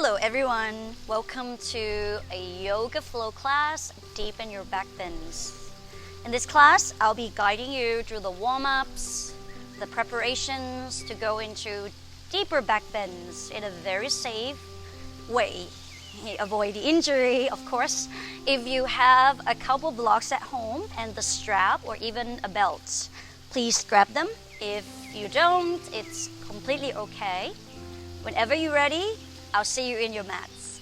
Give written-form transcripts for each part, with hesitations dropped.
Hello everyone, welcome to a yoga flow class, Deepen your Backbends. In this class, I'll be guiding you through the warm-ups, the preparations to go into deeper backbends in a very safe way. Avoid the injury, of course. If you have a couple blocks at home and the strap or even a belt, please grab them. If you don't, it's completely okay. Whenever you're ready, I'll see you in your mats.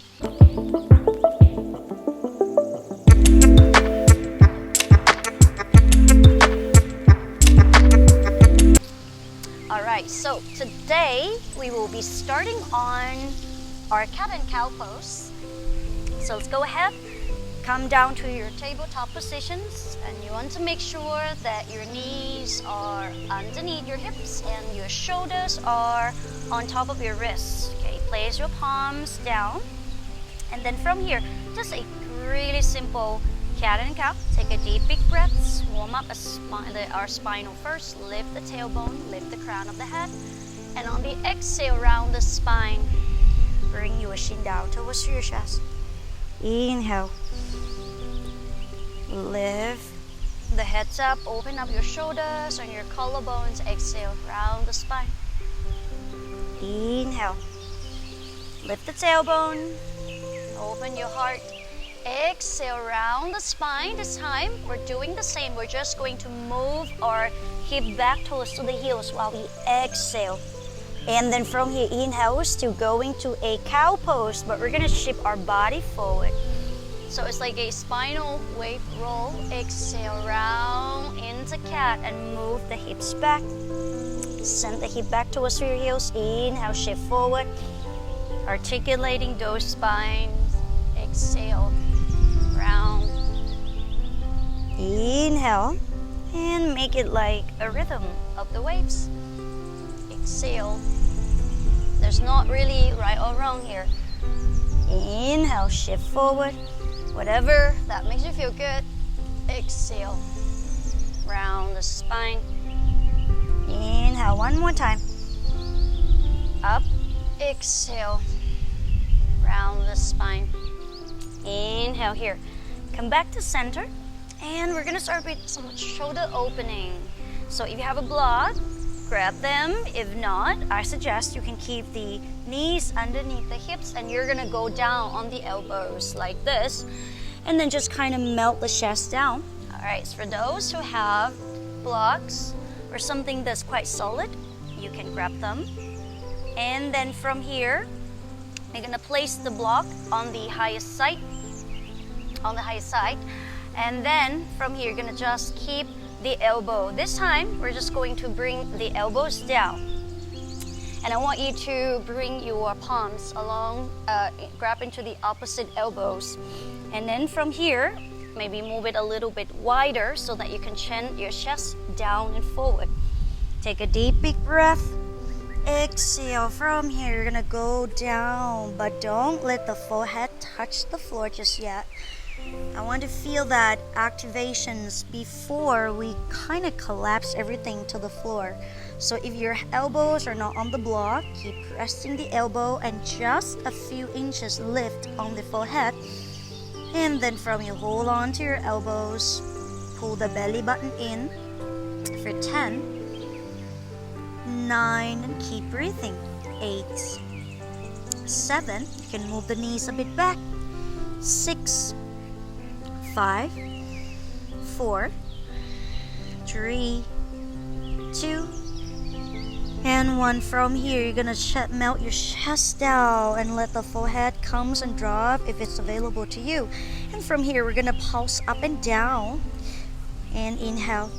Alright, so today we will be starting on our cat and cow pose. So let's go ahead, come down to your tabletop positions, and you want to make sure that your knees are underneath your hips and your shoulders are on top of your wrists. Okay, place your palms down, and then from here, just a really simple cat and cow. Take a deep big breaths, warm up our spinal first, lift the tailbone, lift the crown of the head, and on the exhale, round the spine. Bring your chin down towards your chest. Inhale. Lift the heads up, open up your shoulders and your collarbones. Exhale, round the spine. Inhale. Lift the tailbone, open your heart. Exhale, round the spine. This time, we're doing the same. We're just going to move our hip back towards the heels while we exhale. And then from here, inhale, still going to a cow pose, but we're gonna shift our body forward. So it's like a spinal wave roll. Exhale, round into cat and move the hips back. Send the hip back towards your heels. Inhale, shift forward. Articulating those spines. Exhale, round. Inhale, and make it like a rhythm of the waves. Exhale. There's not really right or wrong here. Inhale, shift forward. Whatever that makes you feel good. Exhale. Round the spine. Inhale, one more time. Up. Exhale. Round the spine. Inhale here. Come back to center. And we're gonna start with some shoulder opening. So if you have a block, grab them. If not, I suggest you can keep the knees underneath the hips and you're gonna go down on the elbows like this and then just kind of melt the chest down. All right, so for those who have blocks or something that's quite solid, you can grab them. And then from here, you're gonna place the block on the highest side, and then from here, you're gonna just keep the elbow. This time, we're just going to bring the elbows down. And I want you to bring your palms along, grab into the opposite elbows. And then from here, maybe move it a little bit wider so that you can chin your chest down and forward. Take a deep, big breath. Exhale. From here, you're gonna go down, but don't let the forehead touch the floor just yet. I want to feel that activations before we kind of collapse everything to the floor. So if your elbows are not on the block, keep pressing the elbow and just a few inches lift on the forehead. And then from you, hold on to your elbows, pull the belly button in for 10, 9, and keep breathing. 8, 7, you can move the knees a bit back. 6, 5, 4, 3, 2, and 1. From here, you're gonna melt your chest down and let the forehead comes and drop if it's available to you. And from here, we're gonna pulse up and down. And inhale,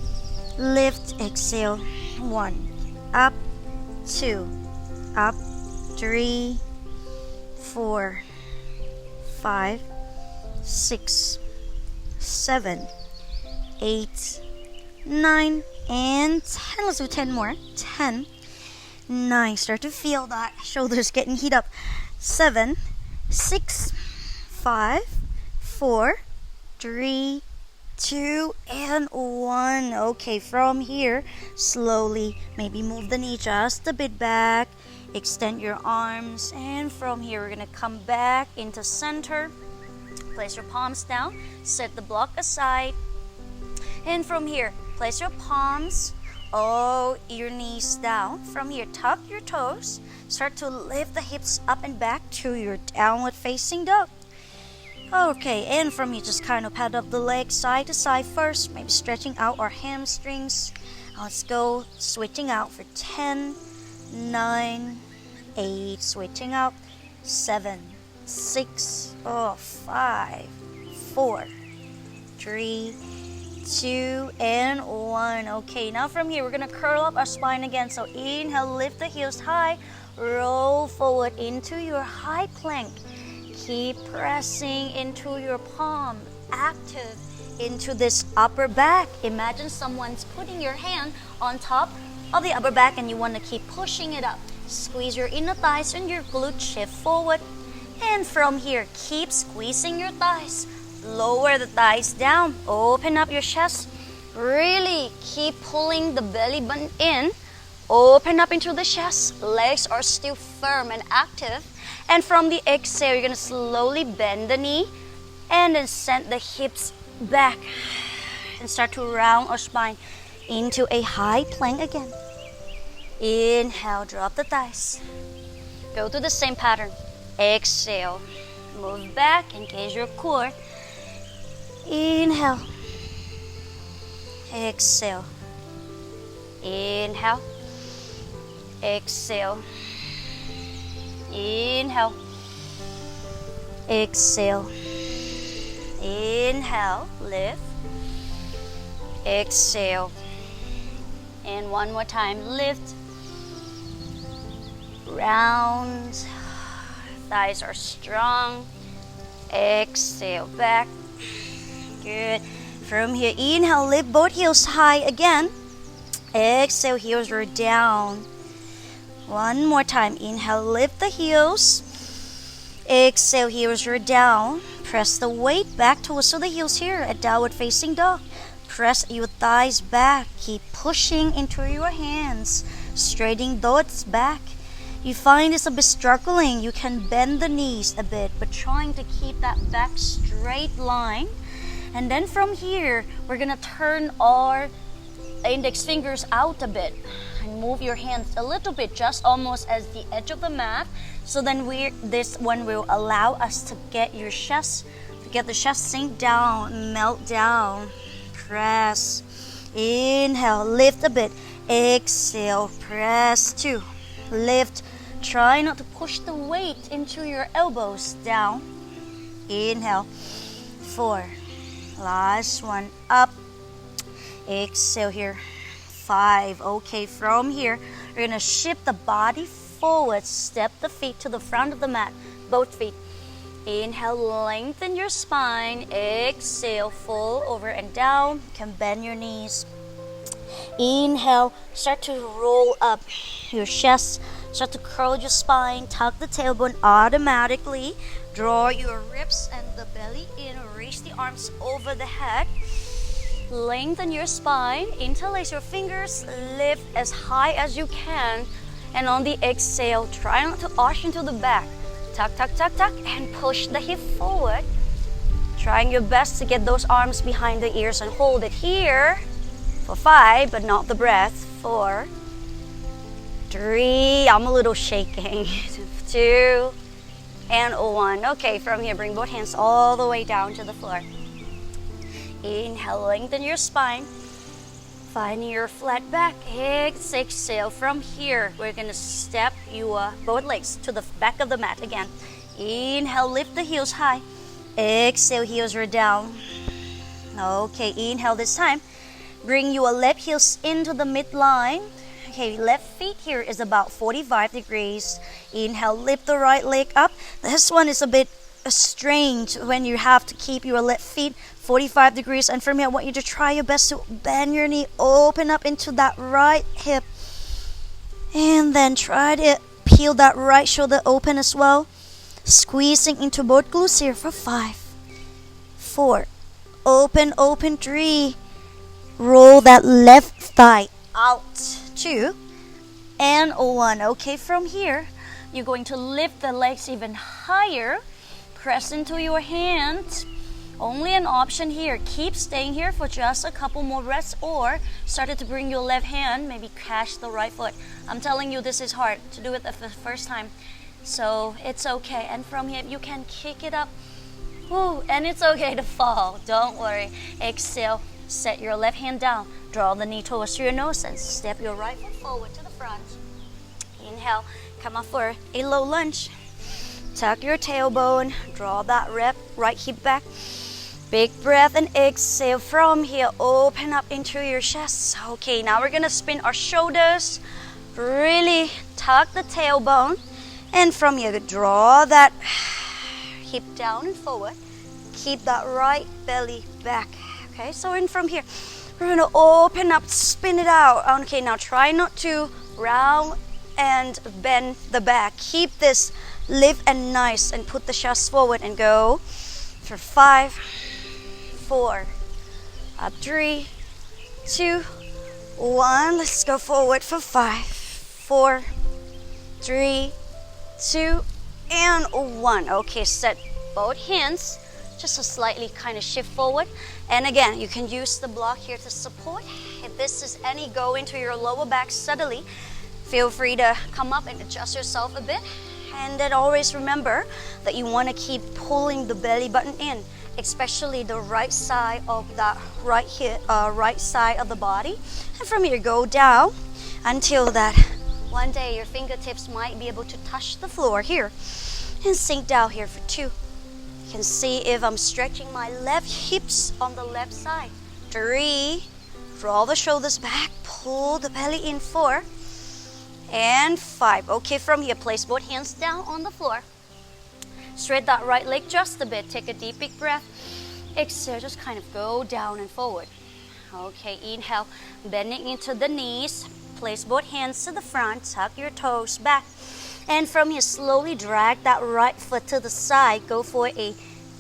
lift, exhale. 1, up, 2, up, 3, 4, 5, 6, 7, 8, 9, and 10. Let's do 10 more. 10, 9. Start to feel that shoulders getting heat up. 7, 6, 5, 4, 3, 2, and 1. Okay, from here, slowly, maybe move the knee just a bit back Extend your arms, and from here we're gonna come back into center. Place your palms down, set the block aside, and from here place your palms, your knees down. From here tuck your toes, start to lift the hips up and back to your downward facing dog. Okay, and from here just kind of pad up the legs side to side first, maybe stretching out our hamstrings. Let's go, switching out for 10, 9, 8, switching out, 7, 6, 5, 4, 3, 2, and 1. Okay, now from here we're gonna curl up our spine again. So inhale, lift the heels high, roll forward into your high plank. Keep pressing into your palm, active into this upper back. Imagine someone's putting your hand on top of the upper back and you want to keep pushing it up. Squeeze your inner thighs and your glutes, shift forward. And from here, keep squeezing your thighs. Lower the thighs down, open up your chest. Really keep pulling the belly button in. Open up into the chest. Legs are still firm and active. And from the exhale, you're going to slowly bend the knee and then send the hips back and start to round our spine into a high plank again. Inhale, drop the thighs. Go to the same pattern. Exhale, move back, engage your core. Inhale. Exhale. Inhale. Exhale. Inhale. Exhale. Inhale, lift. Exhale. And one more time, lift. Round. Thighs are strong. Exhale, back. Good. From here, inhale, lift both heels high again. Exhale, heels are down. One more time, inhale, lift the heels. Exhale, heels are down. Press the weight back towards the heels here at downward facing dog. Press your thighs back. Keep pushing into your hands, straightening those back. You find this a bit struggling, you can bend the knees a bit, but trying to keep that back straight line. And then from here, we're gonna turn our index fingers out a bit and move your hands a little bit, just almost as the edge of the mat. So then this one will allow us to get your chest, to get the chest sink down, melt down. Press. Inhale, lift a bit. Exhale, press 2. Lift. Try not to push the weight into your elbows down. Inhale. 4. Last one. Up. Exhale here. 5. Okay, from here, you're going to shift the body forward. Step the feet to the front of the mat. Both feet. Inhale, lengthen your spine. Exhale, fold over and down. You can bend your knees. Inhale, start to roll up your chest. Start to curl your spine. Tuck the tailbone automatically. Draw your ribs and the belly in. Reach the arms over the head. Lengthen your spine. Interlace your fingers. Lift as high as you can. And on the exhale, try not to arch into the back. Tuck, tuck, tuck, tuck, and push the hip forward. Trying your best to get those arms behind the ears and hold it here for 5, but not the breath. 4, 3, I'm a little shaking. 2, and 1. Okay, from here, bring both hands all the way down to the floor. Inhale, lengthen your spine. Find your flat back. Exhale. From here, we're going to step your both legs to the back of the mat again. Inhale, lift the heels high. Exhale, heels are down. Okay, inhale this time. Bring your left heels into the midline. Okay, left feet here is about 45 degrees. Inhale, lift the right leg up. This one is a bit strange when you have to keep your left feet 45 degrees. And from here, I want you to try your best to bend your knee, open up into that right hip. And then try to peel that right shoulder open as well. Squeezing into both glutes here for 5, 4, open, 3. Roll that left thigh out. 2, and 1. Okay, from here, you're going to lift the legs even higher. Press into your hands. Only an option here. Keep staying here for just a couple more reps, or started to bring your left hand, maybe catch the right foot. I'm telling you, this is hard to do it the first time. So it's okay. And from here, you can kick it up. Woo, and it's okay to fall. Don't worry. Exhale. Set your left hand down. Draw the knee towards your nose and step your right foot forward to the front. Inhale. Come up for a low lunge. Tuck your tailbone. Draw that rep. Right hip back. Big breath and exhale. From here, open up into your chest. Okay, now we're gonna spin our shoulders. Really tuck the tailbone. And from here, draw that hip down and forward. Keep that right belly back. Okay, so in from here, we're gonna open up, spin it out. Okay, now try not to round and bend the back. Keep this lift and nice, and put the chest forward and go for 5, 4, 3, 2, 1. Let's go forward for 5, 4, 3, 2, and 1. Okay, set both hands, just a slightly kind of shift forward. And again, you can use the block here to support. If this is any go into your lower back suddenly, feel free to come up and adjust yourself a bit. And then always remember that you want to keep pulling the belly button in, especially the right side of that right hip, right side of the body. And from here, go down until that one day your fingertips might be able to touch the floor here. And sink down here for 2. You can see if I'm stretching my left hips on the left side. 3, draw the shoulders back, pull the belly in. 4, and 5. Okay, from here, place both hands down on the floor. Straight that right leg just a bit. Take a deep, big breath. Exhale, just kind of go down and forward. Okay, inhale, bending into the knees. Place both hands to the front, tuck your toes back. And from here, slowly drag that right foot to the side. Go for a,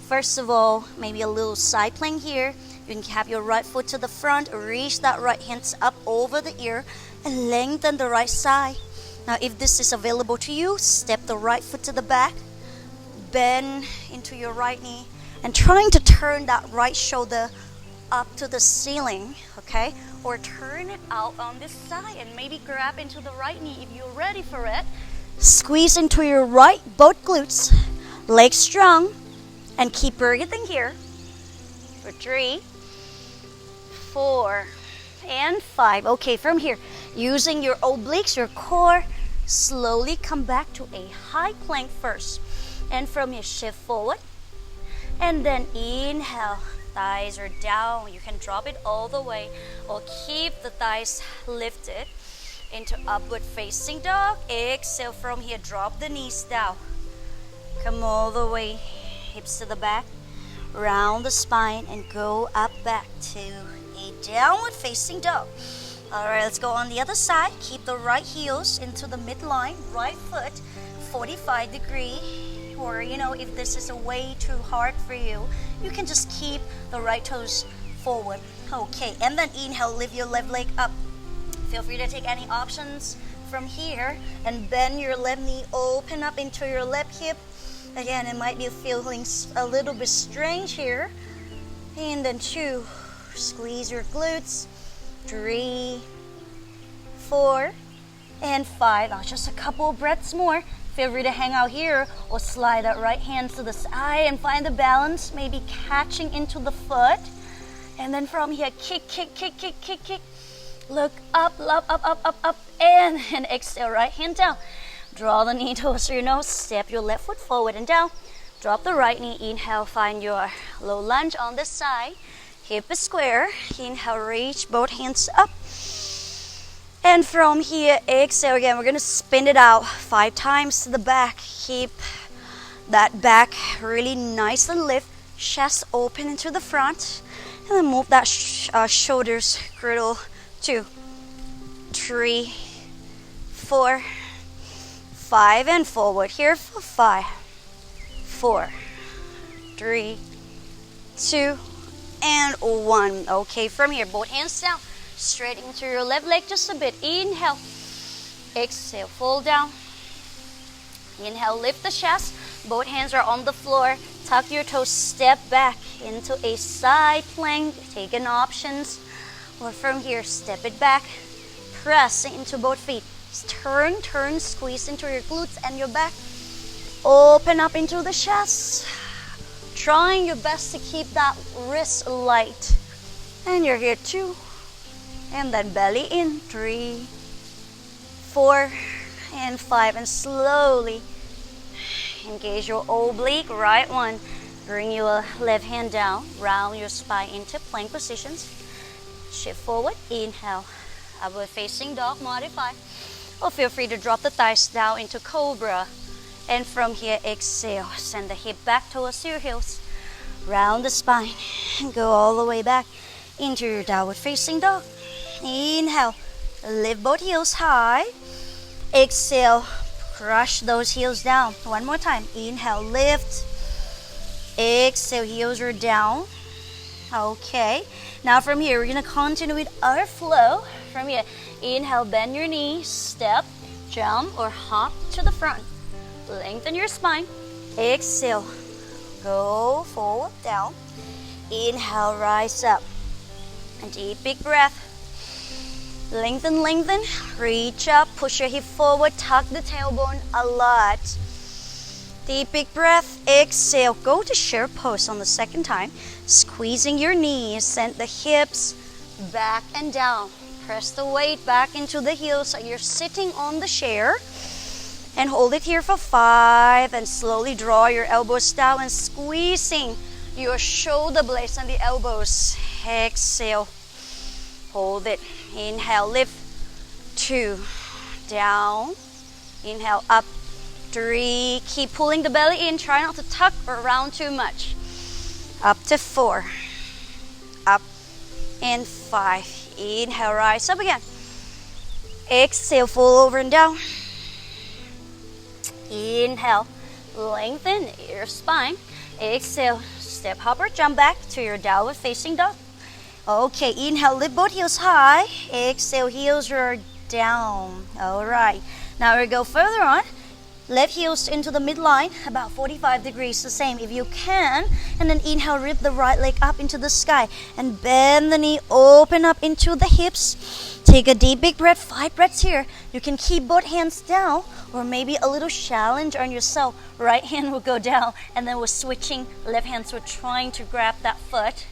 first of all, maybe a little side plank here. You can have your right foot to the front, reach that right hand up over the ear, and lengthen the right side. Now, if this is available to you, step the right foot to the back, bend into your right knee, and trying to turn that right shoulder up to the ceiling, okay? Or turn it out on this side and maybe grab into the right knee if you're ready for it. Squeeze into your right, both glutes, legs strong, and keep breathing here for 3, 4, and 5. Okay, from here, using your obliques, your core, slowly come back to a high plank first. And from here, shift forward. And then inhale, thighs are down. You can drop it all the way or keep the thighs lifted into upward facing dog. Exhale from here, drop the knees down. Come all the way, hips to the back, round the spine, and go up back to a downward facing dog. All right, let's go on the other side. Keep the right heels into the midline, right foot 45 degree. Or, if this is a way too hard for you, you can just keep the right toes forward. Okay, and then inhale, lift your left leg up. Feel free to take any options from here and bend your left knee, open up into your left hip. Again, it might be feeling a little bit strange here. And then 2, squeeze your glutes. 3, 4, and 5. Now just a couple of breaths more. Feel free to hang out here or slide that right hand to the side and find the balance, maybe catching into the foot. And then from here, kick. Look up, up, and exhale, right hand down. Draw the knee towards your nose, step your left foot forward and down. Drop the right knee, inhale, find your low lunge on this side. Hip is square, inhale, reach both hands up. And from here, exhale again, we're gonna spin it out 5 times to the back. Keep that back really nice and lift, chest open into the front. And then move that shoulders, girdle. 2, 3, 4, 5, and forward here for 5, 4, 3, 2, and 1. Okay, from here, both hands down, straight into your left leg just a bit. Inhale, Exhale, fold down. Inhale, lift the chest. Both hands are on the floor. Tuck your toes, step back into a side plank. Take an options. Or from here, step it back. Press into both feet. Turn, turn, squeeze into your glutes and your back. Open up into the chest. Trying your best to keep that wrist light. And you're here, 2. And then belly in, 3, 4, and 5. And slowly engage your oblique, right one. Bring your left hand down, round your spine into plank positions. Shift forward, inhale, upward facing dog, modify. Or feel free to drop the thighs down into cobra. And from here, exhale, send the hip back towards your heels. Round the spine and go all the way back into your downward facing dog. Inhale, lift both heels high. Exhale, crush those heels down. One more time. Inhale, lift. Exhale, heels are down. Okay. Now from here, we're going to continue with our flow. From here, inhale, bend your knees, step, jump, or hop to the front. Lengthen your spine. Exhale, go forward, down. Inhale, rise up. A deep, big breath. Lengthen, lengthen. Reach up, push your hip forward, tuck the tailbone a lot. Deep, big breath. Exhale, go to chair pose on the second time. Squeezing your knees, send the hips back and down. Press the weight back into the heels so you're sitting on the chair. And hold it here for 5. And slowly draw your elbows down and squeezing your shoulder blades and the elbows. Exhale. Hold it. Inhale, lift. 2. Down. Inhale, up. 3. Keep pulling the belly in. Try not to tuck or round too much. Up to 4. Up. And 5. Inhale, rise up again. Exhale, fold over and down. Inhale, lengthen your spine. Exhale, step, hop, or jump back to your downward facing dog. Okay, inhale, lift both heels high. Exhale, heels are down. All right, now we go further on. Left heels into the midline, about 45 degrees, the same if you can. And then inhale, lift the right leg up into the sky. And bend the knee, open up into the hips. Take a deep, big breath, 5 breaths here. You can keep both hands down or maybe a little challenge on yourself. Right hand will go down and then we're switching. Left hands, we're trying to grab that foot.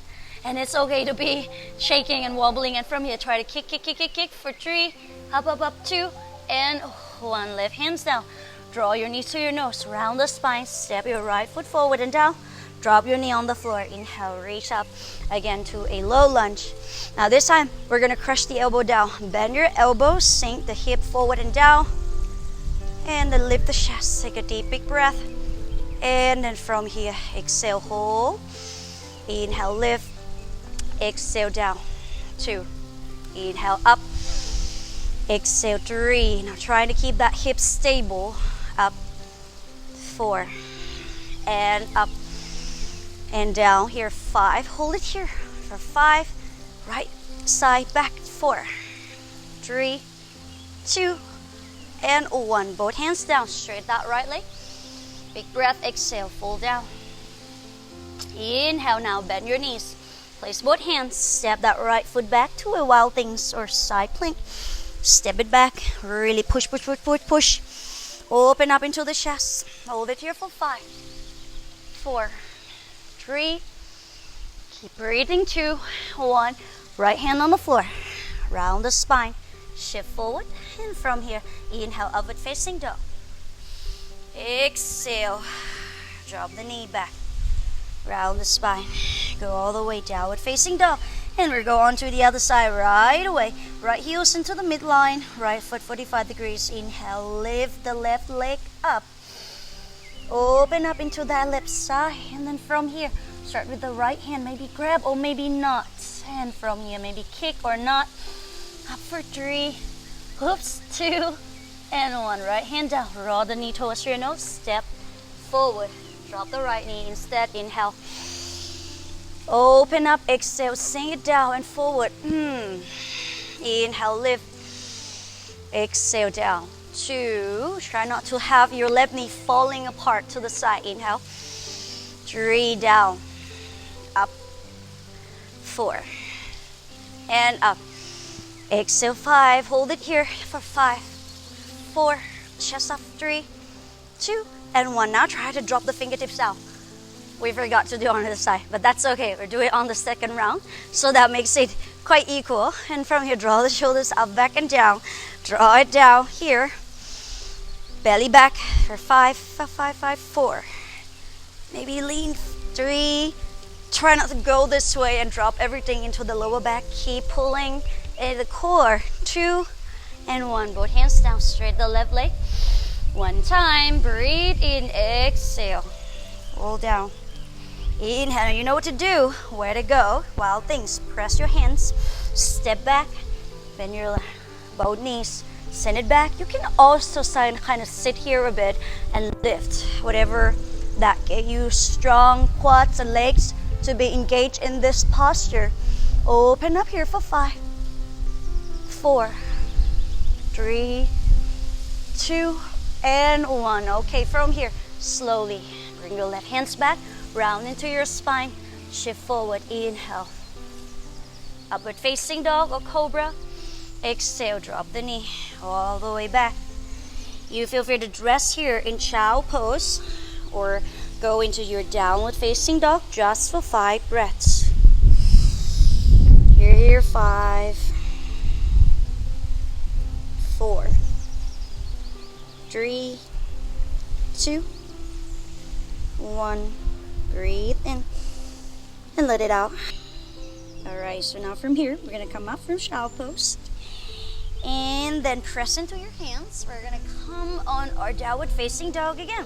And it's okay to be shaking and wobbling. And from here, try to kick, kick, kick, kick, kick for 3. Up, up, up, 2. And 1. Left hands down. Draw your knees to your nose, round the spine, step your right foot forward and down. Drop your knee on the floor. Inhale, reach up again to a low lunge. Now this time, we're gonna crush the elbow down. Bend your elbows, sink the hip forward and down. And then lift the chest, take a deep, big breath. And then from here, exhale, hold. Inhale, lift. Exhale, down. 2. Inhale, up. Exhale, 3. Now trying to keep that hip stable. Up. 4. And up. And down here, 5. Hold it here for 5. Right side back, 4. 3, 2, and 1. Both hands down, straight that right leg. Big breath, exhale, fold down. Inhale now, bend your knees. Place both hands, step that right foot back to a wild things or side plank. Step it back, really push, push, push, push, push. Open up into the chest. Hold it here for 5, 4, 3. Keep breathing, 2, 1. Right hand on the floor. Round the spine. Shift forward. And from here, inhale, upward facing dog. Exhale. Drop the knee back. Round the spine. Go all the way downward facing dog. And we go on to the other side right away. Right heels into the midline. Right foot 45 degrees. Inhale, lift the left leg up. Open up into that left side. And then from here, start with the right hand. Maybe grab or maybe not. And from here, maybe kick or not. Up for 3. Oops, 2. And 1. Right hand down. Draw the knee towards your nose. Step forward. Drop the right knee instead. Inhale. Open up, exhale, sink it down and forward. Inhale, lift. Exhale, down. 2. Try not to have your left knee falling apart to the side. Inhale. 3, down. Up. 4. And up. Exhale, 5. Hold it here for 5, 4. Chest up, 3, 2, and 1. Now try to drop the fingertips down. We forgot to do on the side, but that's okay. We're doing it on the second round, so that makes it quite equal. And from here, draw the shoulders up, back, and down. Draw it down here. Belly back for 5, 4. Maybe lean, 3. Try not to go this way and drop everything into the lower back. Keep pulling in the core. 2 and 1. Both hands down, straight the left leg. 1 time. Breathe in, exhale. Roll down. Inhale. You know what to do. Where to go. Wild things. Press your hands. Step back. Bend your both knees. Send it back. You can also kind of sit here a bit and lift. Whatever that get you strong quads and legs to be engaged in this posture. Open up here for 5, 4, 3, 2, and 1. Okay, from here, slowly bring your left hands back, round into your spine, shift forward, inhale. Upward facing dog or cobra. Exhale, drop the knee all the way back. You feel free to rest here in chow pose or go into your downward facing dog just for 5 breaths. You're here, 5, 4, 3, 2, 1. Breathe in and let it out. Alright, so now from here, we're going to come up from chow pose. And then press into your hands. We're going to come on our downward facing dog again.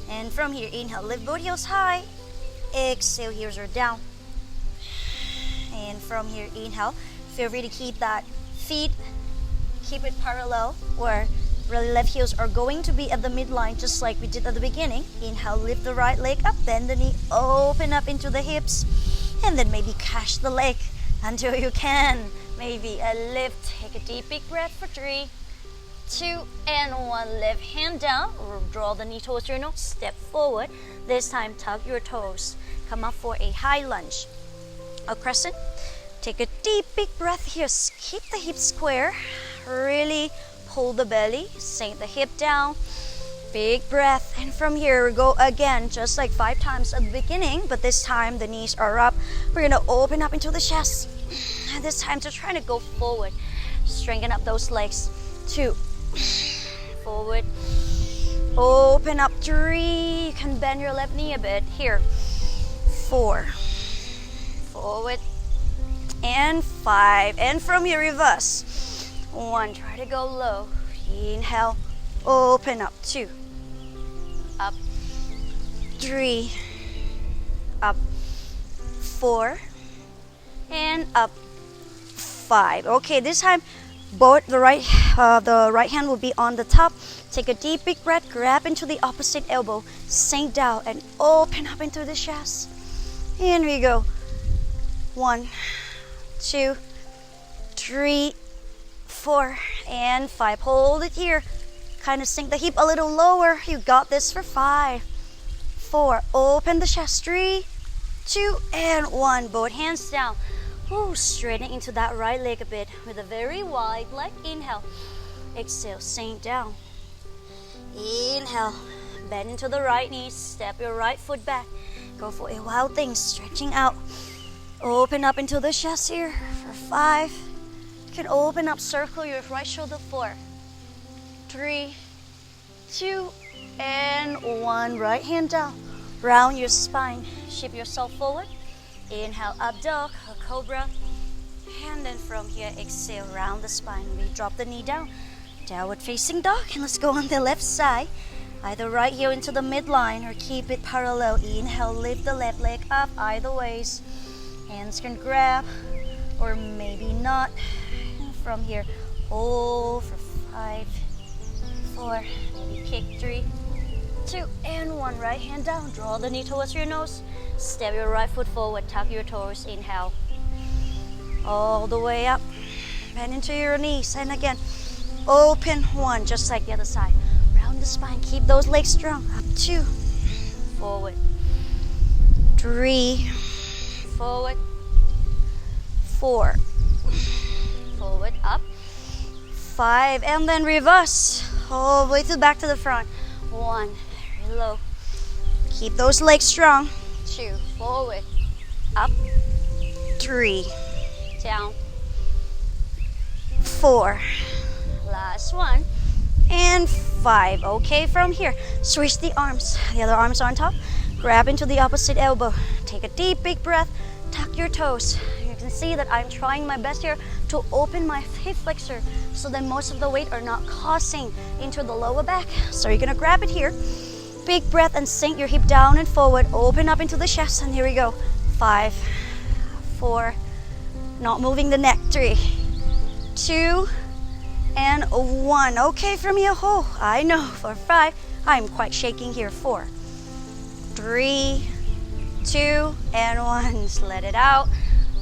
And from here, inhale, lift both heels high. Exhale, heels are down. And from here, inhale, feel free to keep that feet, keep it parallel, or really left heels are going to be at the midline just like we did at the beginning. Inhale, lift the right leg up, bend the knee, open up into the hips, and then maybe catch the leg until you can. Maybe a lift. Take a deep big breath for 3, 2, and 1. Left hand down, draw the knee towards your nose, step forward. This time, tuck your toes. Come up for a high lunge. A crescent. Take a deep big breath here. Keep the hips square. Really pull the belly, sink the hip down. Big breath. And from here, we go again, just like 5 times at the beginning, but this time the knees are up. We're gonna open up into the chest. And this time, just trying to go forward. Strengthen up those legs. 2, forward, open up. 3, you can bend your left knee a bit here. 4, forward, and 5, and from your reverse. 1, try to go low. Inhale, open up. 2, up. 3, up. 4, and up. 5. Okay, this time both the right hand will be on the top. Take a deep big breath, grab into the opposite elbow, sink down and open up into the chest. Here we go. 1, 2, 3, 4, and 5. Hold it here. Kind of sink the hip a little lower. You got this for 5, 4. Open the chest. 3, 2, and 1. Both hands down. Ooh, straightening into that right leg a bit with a very wide leg. Inhale. Exhale, sink down. Inhale. Bend into the right knee. Step your right foot back. Go for a wild thing, stretching out. Open up into the chest here for 5. You can open up, circle your right shoulder. 4, 3, 2, and 1. Right hand down. Round your spine. Shift yourself forward. Inhale, up dog, a cobra. And then from here, exhale, round the spine. We drop the knee down. Downward facing dog. And let's go on the left side. Either right here into the midline or keep it parallel. Inhale, lift the left leg up, either ways. Hands can grab or maybe not. And from here, hold for 5, 4, maybe kick 3, 2, and 1. Right hand down. Draw the knee towards your nose. Step your right foot forward. Tuck your toes. Inhale. All the way up. Bend into your knees. And again, open, 1, just like the other side. Round the spine, keep those legs strong. Up, 2, forward, 3, forward, 4, forward, up, 5, and then reverse all the way to back to the front. 1, very low. Keep those legs strong. 2, forward, up, 3, down, 4, last one, and 5. Okay, from here, switch the arms. The other arms on top. Grab into the opposite elbow. Take a deep, big breath. Tuck your toes. You can see that I'm trying my best here to open my hip flexor so that most of the weight are not causing into the lower back. So you're gonna grab it here. Big breath and sink your hip down and forward. Open up into the chest, and here we go. 5, 4, not moving the neck. 3, 2, and 1. Okay, from here, I know, for 5, I'm quite shaking here. 4, 3, 2, and 1. Just let it out.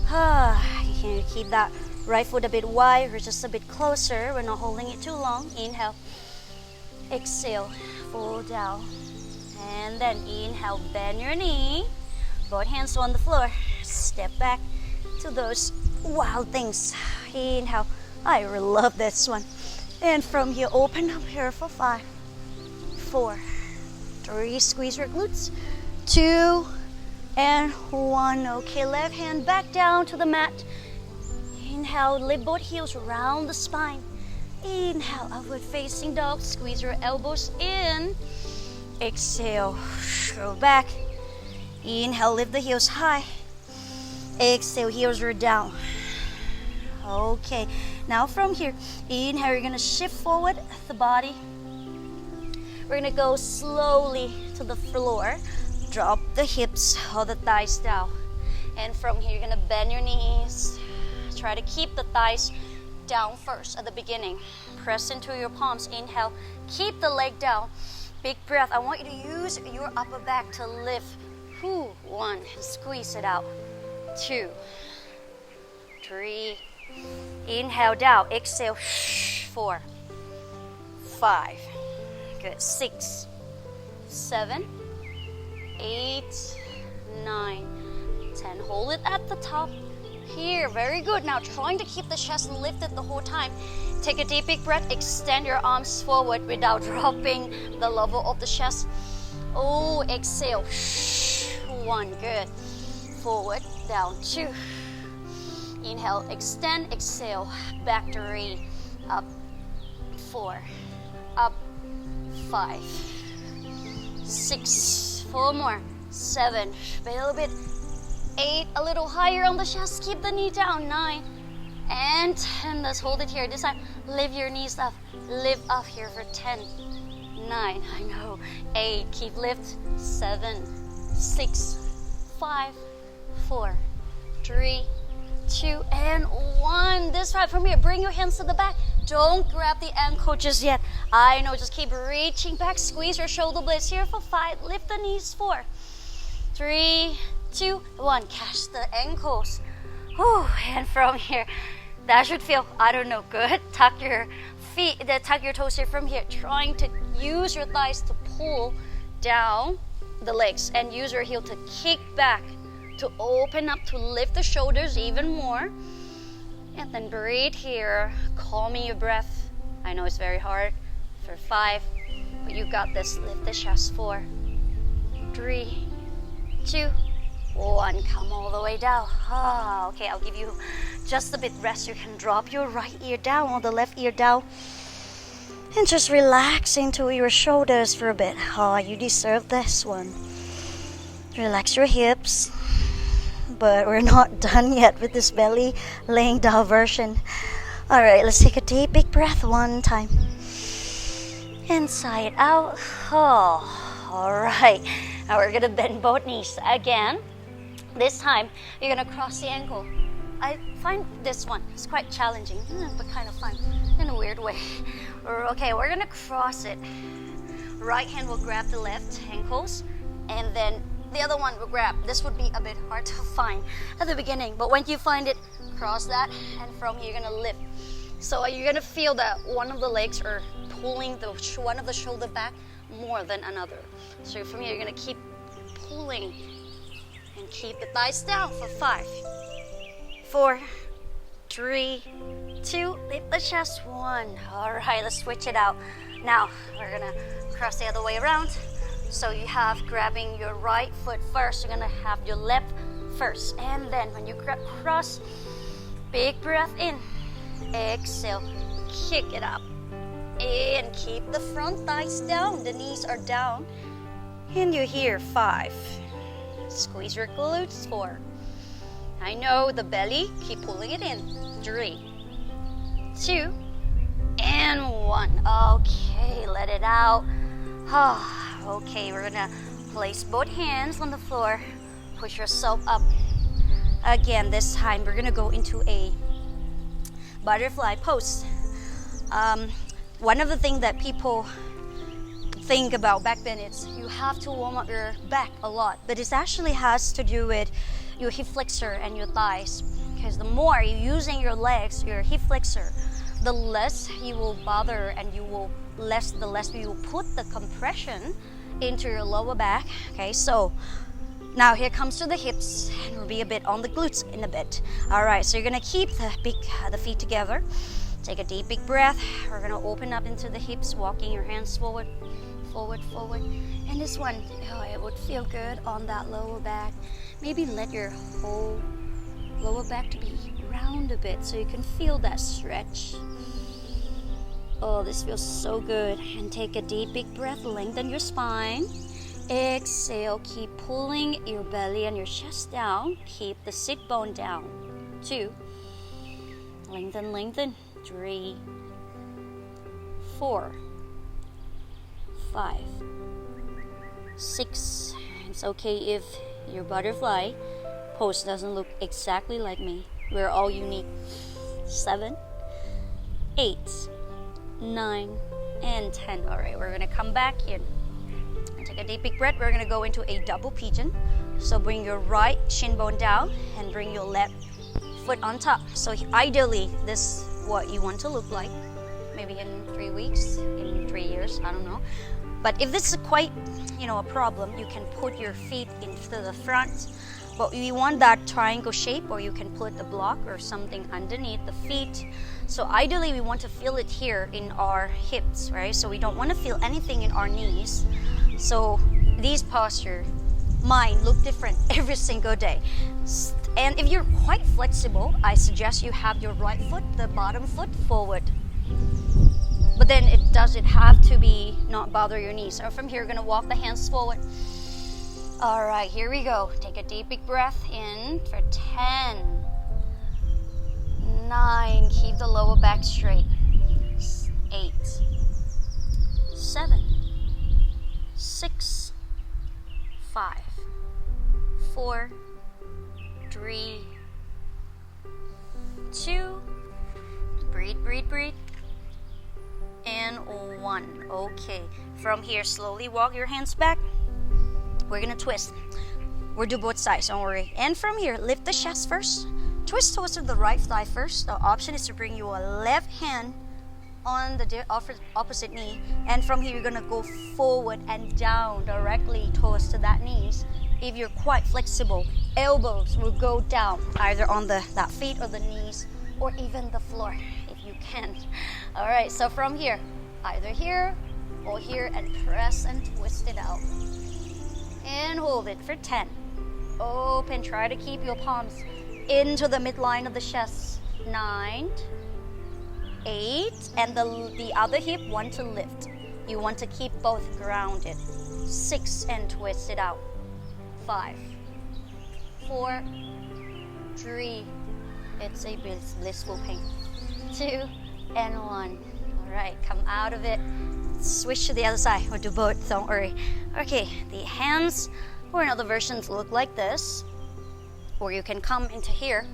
You can keep that right foot a bit wide or just a bit closer. We're not holding it too long. Inhale, exhale, fall down, and then inhale, bend your knee, both hands on the floor. Step back to those wild things. Inhale. I really love this one. And from here, open up here for 5, 4, 3, squeeze your glutes, 2, and 1. Okay, left hand back down to the mat. Inhale, lift both heels around the spine. Inhale, upward facing dog. Squeeze your elbows in. Exhale, go back. Inhale, lift the heels high. Exhale, heels are down. Okay, now from here, inhale, you're gonna shift forward the body. We're gonna go slowly to the floor. Drop the hips or the thighs down. And from here, you're gonna bend your knees. Try to keep the thighs down first at the beginning. Press into your palms. Inhale, keep the leg down. Big breath. I want you to use your upper back to lift. 1, squeeze it out. 2, 3, inhale down. Exhale, 4, 5, good, 6, 7, 8, 9, 10. Hold it at the top here. Very good. Now trying to keep the chest lifted the whole time. Take a deep big breath. Extend your arms forward without dropping the level of the chest. Exhale. 1, good. Forward, down, 2. Inhale, extend, exhale, back 3, up, 4, up, 5, 6, 4 more, 7, a little bit, 8, a little higher on the chest, keep the knee down, 9, and 10. Let's hold it here. This time, lift your knees up, lift up here for 10, 9, I know, 8, keep lift, 7, 6, 5, 4, 3, 2, and 1. This time from here, bring your hands to the back. Don't grab the ankle just yet. I know, just keep reaching back. Squeeze your shoulder blades here for 5. Lift the knees. 4, 3, 2, 1. Catch the ankles. And from here, that should feel, I don't know, good. Tuck your feet, tuck your toes here from here. Trying to use your thighs to pull down the legs and use your heel to kick back, to open up, to lift the shoulders even more. And then breathe here, calming your breath. I know it's very hard for 5, but you got this. Lift the chest. 4, 3, 2, 1. Come all the way down. Okay, I'll give you just a bit rest. You can drop your right ear down or the left ear down and just relax into your shoulders for a bit. You deserve this one. Relax your hips. But we're not done yet with this belly laying down version. All right, let's take a deep, big breath one time. Inside out. All right. Now we're gonna bend both knees again. This time, you're gonna cross the ankle. I find this one is quite challenging, but kind of fun in a weird way. Okay, we're gonna cross it. Right hand will grab the left ankles, and then the other one will grab. This would be a bit hard to find at the beginning, but when you find it, cross that, and from here you're gonna lift. So you're gonna feel that one of the legs are pulling one of the shoulder back more than another. So from here, you're gonna keep pulling and keep the thighs down for 5, 4, 3, 2, lift the chest, 1. All right, let's switch it out. Now, we're gonna cross the other way around. So you have grabbing your right foot first, you're gonna have your left first. And then when you cross, big breath in, exhale, kick it up. And keep the front thighs down, the knees are down. And you're here, 5. Squeeze your glutes, 4. I know the belly, keep pulling it in. 3, 2, and 1. Okay, let it out. Okay, we're gonna place both hands on the floor. Push yourself up. Again, this time we're gonna go into a butterfly pose. One of the things that people think about backbend is you have to warm up your back a lot, but it actually has to do with your hip flexor and your thighs, because the more you're using your legs, your hip flexor, the less you will bother and the less you will put the compression into your lower back. Okay, so now here comes to the hips, and we'll be a bit on the glutes in a bit. All right, so you're gonna keep the feet together. Take a deep big breath. We're gonna open up into the hips, walking your hands forward, forward, forward. And this one, it would feel good on that lower back. Maybe let your whole lower back to be round a bit so you can feel that stretch. Oh, this feels so good. And take a deep big breath, lengthen your spine. Exhale, keep pulling your belly and your chest down. Keep the sit bone down. 2, lengthen, lengthen. 3, 4, 5, 6. It's okay if your butterfly pose doesn't look exactly like me. We're all unique. 7, 8, 9, and 10. All right, we're gonna come back in. Take a deep big breath. We're gonna go into a double pigeon. So bring your right shin bone down and bring your left foot on top. So ideally, this is what you want to look like. Maybe in 3 weeks, in 3 years, I don't know. But if this is quite, a problem, you can put your feet into the front. But you want that triangle shape, or you can put a block or something underneath the feet. So ideally, we want to feel it here in our hips, right? So we don't want to feel anything in our knees. So these postures, mine look different every single day. And if you're quite flexible, I suggest you have your right foot, the bottom foot forward. But then does it have to be not bother your knees? So from here, you're gonna walk the hands forward. All right, here we go. Take a deep big breath in for 10, 9, keep the lower back straight. 8, 7, 6, 5, 4, 3, 2, breathe, breathe, breathe, and 1. Okay, from here, slowly walk your hands back. We're gonna twist. We'll do both sides, don't worry. And from here, lift the chest first. Twist towards the right thigh first. The option is to bring your left hand on the opposite knee. And from here, you're gonna go forward and down directly towards to that knees. If you're quite flexible, elbows will go down either on that feet or the knees, or even the floor if you can. All right, so from here, either here or here, and press and twist it out. And hold it for 10. Open, try to keep your palms into the midline of the chest. 9, 8, and the other hip want to lift. You want to keep both grounded. 6, and twist it out. 5, 4, 3, it's a blissful pain. 2, and 1. All right, come out of it. Switch to the other side. We'll do both, don't worry. Okay, the hands, or in other versions, look like this. Or you can come into here.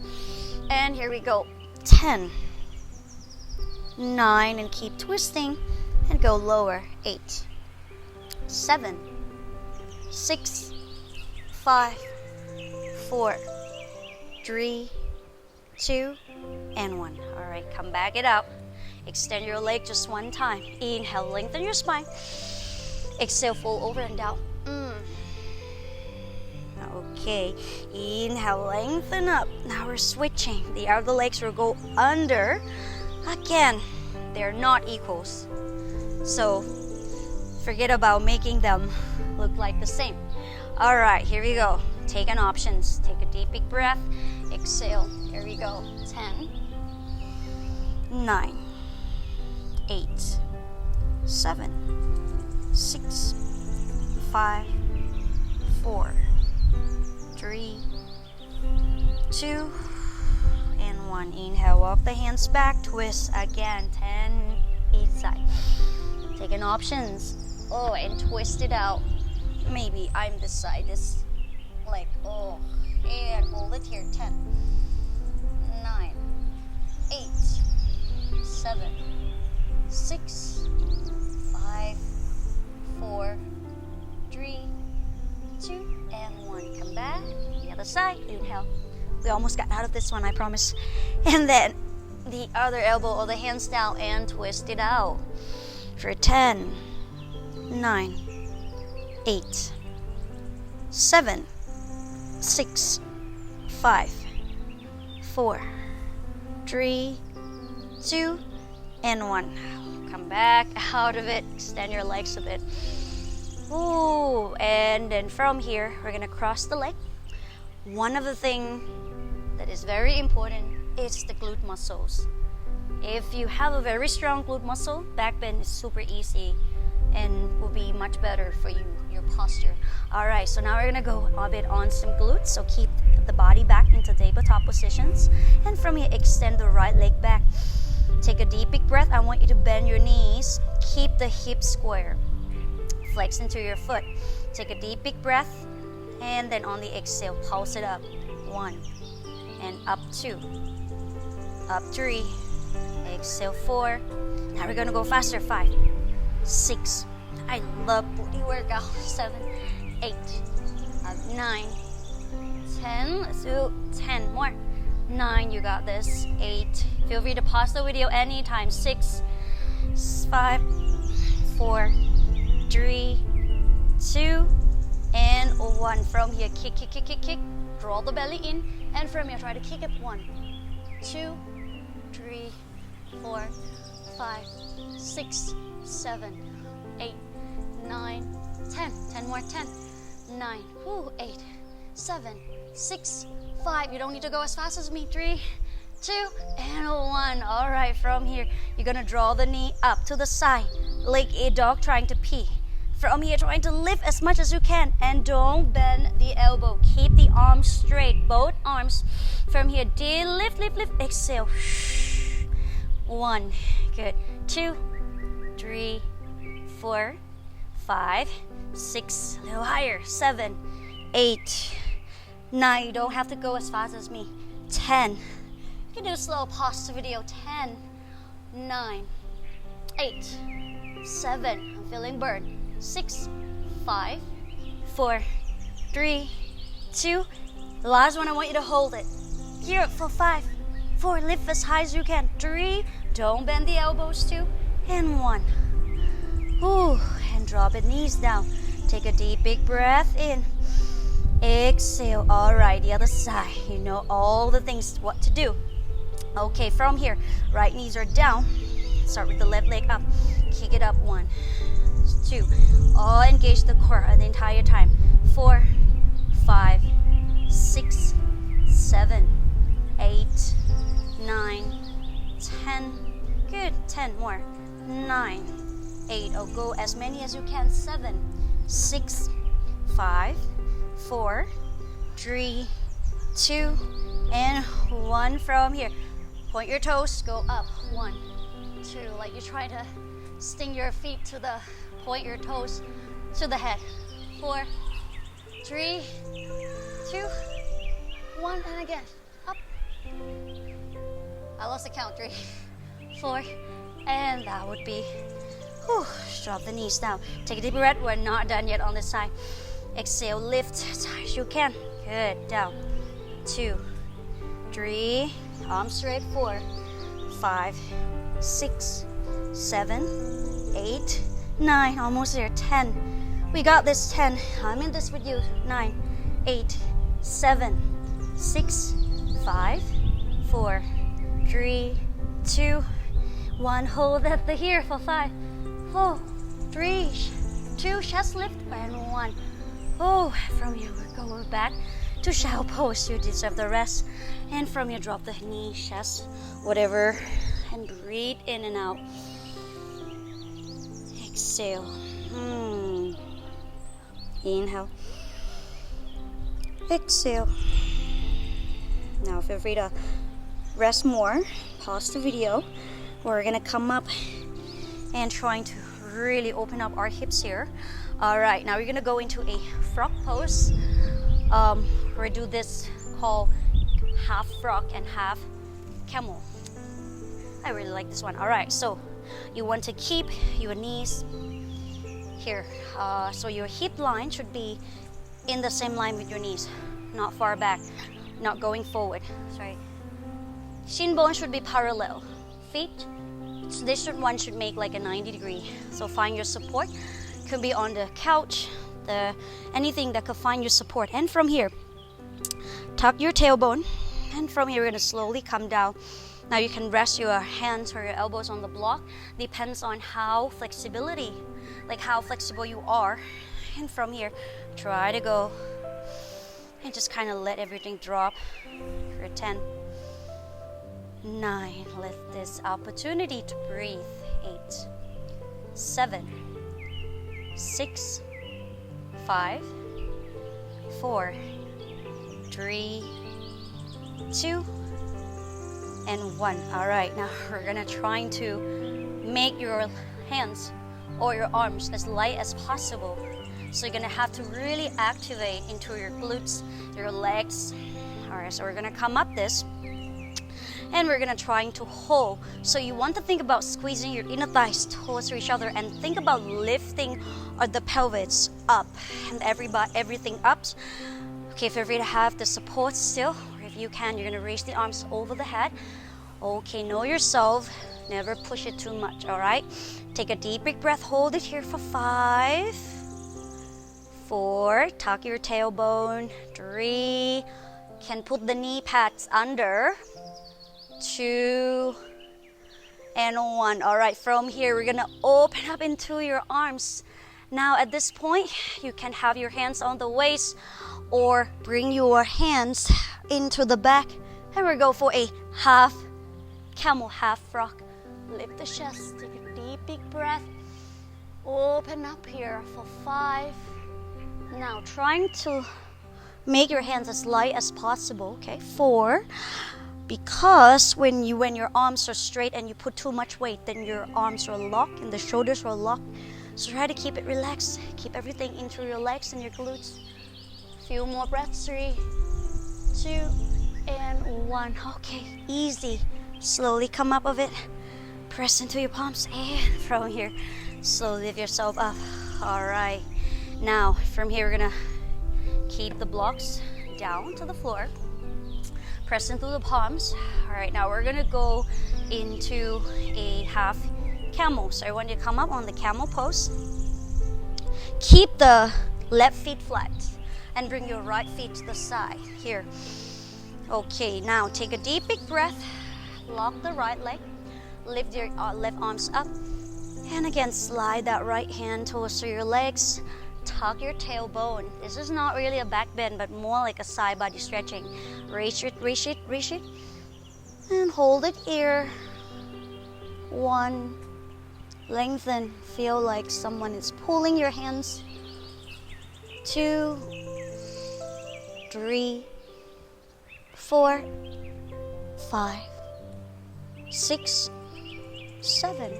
And here we go. 10, 9, and keep twisting. And go lower. 8, 7, 6, 5, 4, 3, 2, and 1. All right. right, come back it up. Extend your leg just one time. Inhale, lengthen your spine. Exhale, fold over and down. Okay, inhale, lengthen up. Now we're switching. The other legs will go under. Again, they're not equals. So forget about making them look like the same. All right, here we go. Take an options. Take a deep big breath. Exhale. Here we go. 10, 9, 8, 7, 6, 5, 4, 3, 2, and 1. Inhale, walk the hands back, twist again. 10 each side. Take an options. Oh, and twist it out. Maybe I'm this side, this leg. Oh, and hold it here. 10, 9, 8, 7, 6, 5, 4, 3, 2, and 1. Come back. The other side. Inhale. We almost got out of this one, I promise. And then the other elbow or the hands down and twist it out. For 10, 9, 8, 7, 6, 5, 4, 3, 2, and 1. Come back out of it. Extend your legs a bit. Ooh, and then from here, we're gonna cross the leg. One of the things that is very important is the glute muscles. If you have a very strong glute muscle, back bend is super easy and will be much better for you, your posture. All right, so now we're gonna go a bit on some glutes. So keep the body back into tabletop positions. And from here, extend the right leg back. Take a deep, big breath. I want you to bend your knees. Keep the hips square. Flex into your foot. Take a deep, big breath. And then on the exhale, pulse it up. 1, and up 2, up 3, exhale 4. Now we're gonna go faster. 5, 6. I love booty workout. 7, 8, up 9, 10. Let's do 10 more. 9, you got this. 8. Feel free to pause the video anytime. 6, 5, 4, 3, 2, and 1. From here, kick, kick, kick, kick, kick. Draw the belly in, and from here, try to kick it. 1, 2, 3, 4, 5, 6, 7, 8, 9, 10. 10 more. 10, 9, 8, 7, 6, 5. You don't need to go as fast as me. 3, 2, and 1. All right, from here, you're gonna draw the knee up to the side, like a dog trying to pee. From here, trying to lift as much as you can, and don't bend the elbow. Keep the arms straight, both arms. From here, lift, lift, lift. Exhale. 1, good. 2, 3, 4, 5, 6. A little higher. 7, 8, 9. You don't have to go as fast as me. 10. You can do slow. Pause the video. 10, 9, 8, 7. I'm feeling burn. 6, 5, 4, 3, 2. The last one, I want you to hold it. Here for 5, 4. Lift as high as you can. 3. Don't bend the elbows. 2, and 1. Ooh, and drop it, knees down. Take a deep, big breath in. Exhale. All right, the other side. You know all the things, what to do. Okay, from here, right knees are down. Start with the left leg up. Kick it up. 1, 2. All engage the core the entire time. 4, 5, 6, 7, 8, 9, 10. Good. 10 more. 9, 8. Oh, go as many as you can. 7, 6, 5, 4, 3, 2, and 1. From here, point your toes. Go up. 1, 2. Like you're trying to sting your feet to the point your toes to the head. 4, 3, 2, 1, and again. Up. I lost the count. 3, 4, and that would be. Whew, drop the knees down. Take a deep breath. We're not done yet on this side. Exhale, lift as high as you can. Good. Down. 2, 3. Arms straight. 4, 5, 6, 7, 8, 9, almost there, 10. We got this, 10. I'm in this with you. 9, 8, 7, 6, 5, 4, 3, 2, 1. Hold at the here for 5, 4, 3, 2, chest lift, and 1. Oh, from here we're going back to shower pose. You deserve the rest. And from here, drop the knee, chest, whatever, and breathe in and out. Exhale. Inhale. Exhale. Now feel free to rest more. Pause the video. We're gonna come up and trying to really open up our hips here. All right, now we're gonna go into a frog pose. We're do this called half frog and half camel. I really like this one. All right, so you want to keep your knees here. So your hip line should be in the same line with your knees, not far back, not going forward. Sorry. Shin bone should be parallel. Feet, this one should make like a 90 degree. So find your support. Could be on the couch, anything that could find your support. And from here, tuck your tailbone. And from here, we're gonna slowly come down. Now you can rest your hands or your elbows on the block. Depends on how flexible you are. And from here, try to go and just kind of let everything drop for 10, 9. Let this opportunity to breathe. 8, 7, 6, 5, 4, 3, 2, and 1. All right, now we're gonna try to make your hands or your arms as light as possible. So you're gonna have to really activate into your glutes, your legs. All right, so we're gonna come up this and we're gonna try to hold. So you want to think about squeezing your inner thighs towards each other and think about lifting the pelvis up and everything up. Okay, feel free to have the support still. If you can, you're gonna raise the arms over the head. Okay, know yourself. Never push it too much, all right? Take a deep, big breath. Hold it here for 5, 4. Tuck your tailbone. 3. Can put the knee pads under. 2. And 1. All right, from here, we're gonna open up into your arms. Now, at this point, you can have your hands on the waist or bring your hands into the back. And we'll go for a half camel, half frog. Lift the chest, take a deep, big breath. Open up here for 5. Now, trying to make your hands as light as possible, okay? 4. Because when your arms are straight and you put too much weight, then your arms are locked and the shoulders are locked. So try to keep it relaxed. Keep everything into your legs and your glutes. Few more breaths. 3, 2, and 1. Okay, easy. Slowly come up of it. Press into your palms and from here, slowly lift yourself up. All right. Now, from here, we're gonna keep the blocks down to the floor. Press into the palms. All right, now we're gonna go into a half camel. So I want you to come up on the camel pose. Keep the left feet flat and bring your right feet to the side here. Okay, now take a deep, big breath. Lock the right leg. Lift your left arms up. And again, slide that right hand towards your legs. Tuck your tailbone. This is not really a back bend, but more like a side body stretching. Reach it, reach it, reach it. And hold it here. 1. Lengthen. Feel like someone is pulling your hands. 2, 3, 4, 5, 6, 7,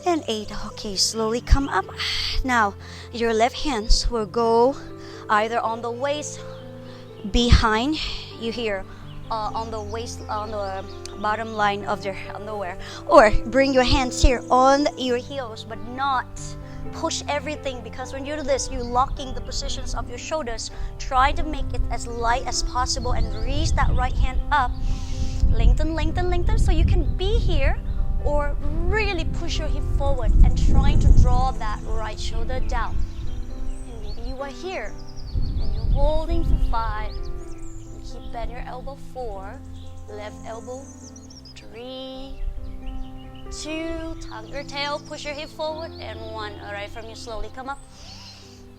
and 8. Okay, slowly come up. Now, your left hands will go either on the waist, behind you here, on the waist, on the bottom line of your underwear, or bring your hands here on your heels, but not push everything, because when you do this, you're locking the positions of your shoulders. Try to make it as light as possible and reach that right hand up. Lengthen, lengthen, lengthen. So you can be here or really push your hip forward and trying to draw that right shoulder down. And maybe you are here and you're holding for 5. And keep bend your elbow 4, left elbow 3, 2, tuck your tail, push your hip forward, and 1. All right, from here, slowly come up.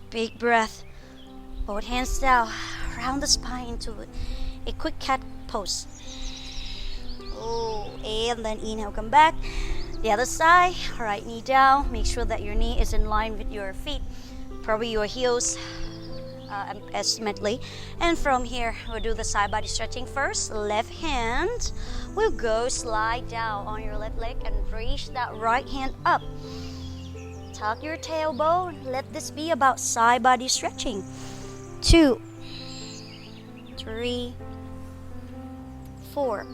Big breath. Both hands down, round the spine into a quick cat pose. Oh, and then inhale, come back. The other side, right knee down. Make sure that your knee is in line with your feet. Probably your heels approximately. And from here, we'll do the side body stretching first. Left hand will go slide down on your left leg and reach that right hand up. Tuck your tailbone. Let this be about side body stretching. 2, 3, 4,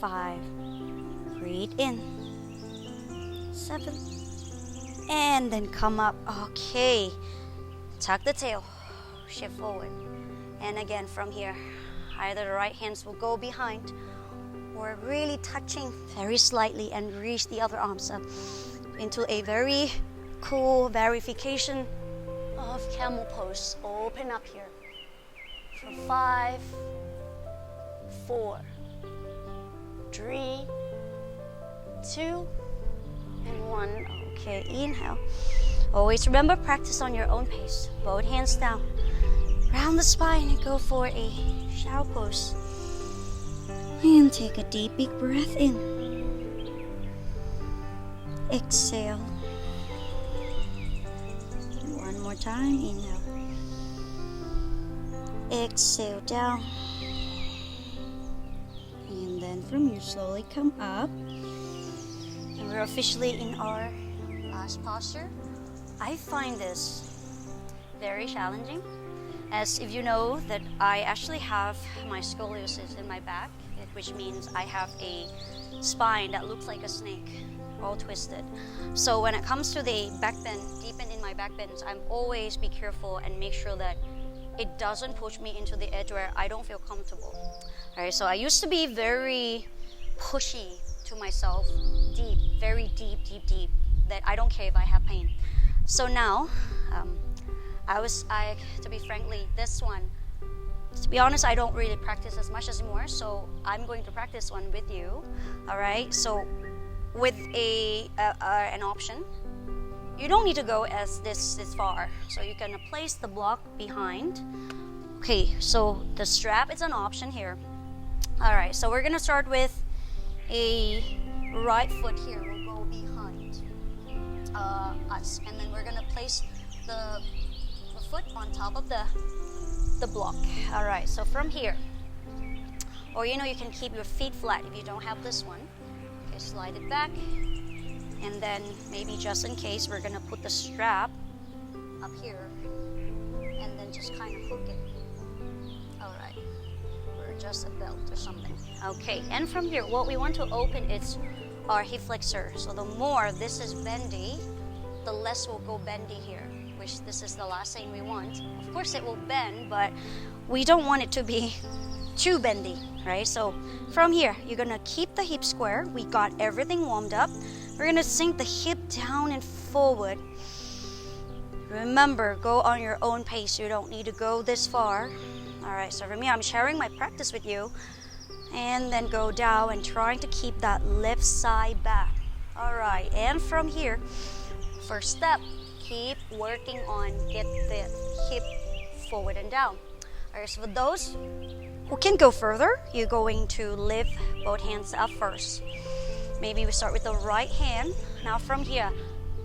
5. Breathe in. 7. And then come up. Okay. Tuck the tail. Shift forward. And again from here, either the right hands will go behind or really touching very slightly and reach the other arms up into a very cool verification of camel pose. Open up here for 5, 4, 3, 2, and 1. Okay, inhale. Always remember, practice on your own pace. Both hands down. Round the spine and go for a shadow pose. And take a deep, big breath in. Exhale. One more time. Inhale. Exhale down. And then from here, slowly come up. And we're officially in our last posture. I find this very challenging, as if you know that I actually have my scoliosis in my back, which means I have a spine that looks like a snake, all twisted. So when it comes to the back bend, deepen in my back bends, I'm always be careful and make sure that it doesn't push me into the edge where I don't feel comfortable. All right, so I used to be very pushy to myself, deep, very deep, that I don't care if I have pain. So now, to be frankly, this one, to be honest, I don't really practice as much anymore, so I'm going to practice one with you. All right, so with an option, you don't need to go as this far, so you can place the block behind. Okay, so the strap is an option here. All right, so we're gonna start with a right foot here will go behind us, and then we're gonna place the foot on top of the block. All right, so from here, or you can keep your feet flat if you don't have this one. Okay, slide it back, and then maybe just in case, we're gonna put the strap up here and then just kind of hook it. All right, or just a belt or something. Okay, and from here, what we want to open is our hip flexor. So the more this is bendy, the less will go bendy here, which this is the last thing we want. Of course it will bend, but we don't want it to be too bendy, right? So from here, you're gonna keep the hip square. We got everything warmed up. We're gonna sink the hip down and forward. Remember, go on your own pace. You don't need to go this far. All right, so for me, I'm sharing my practice with you. And then go down and trying to keep that left side back. All right, and from here, first step, keep working on get the hip forward and down. All right, so for those who can go further, you're going to lift both hands up first. Maybe we start with the right hand. Now from here,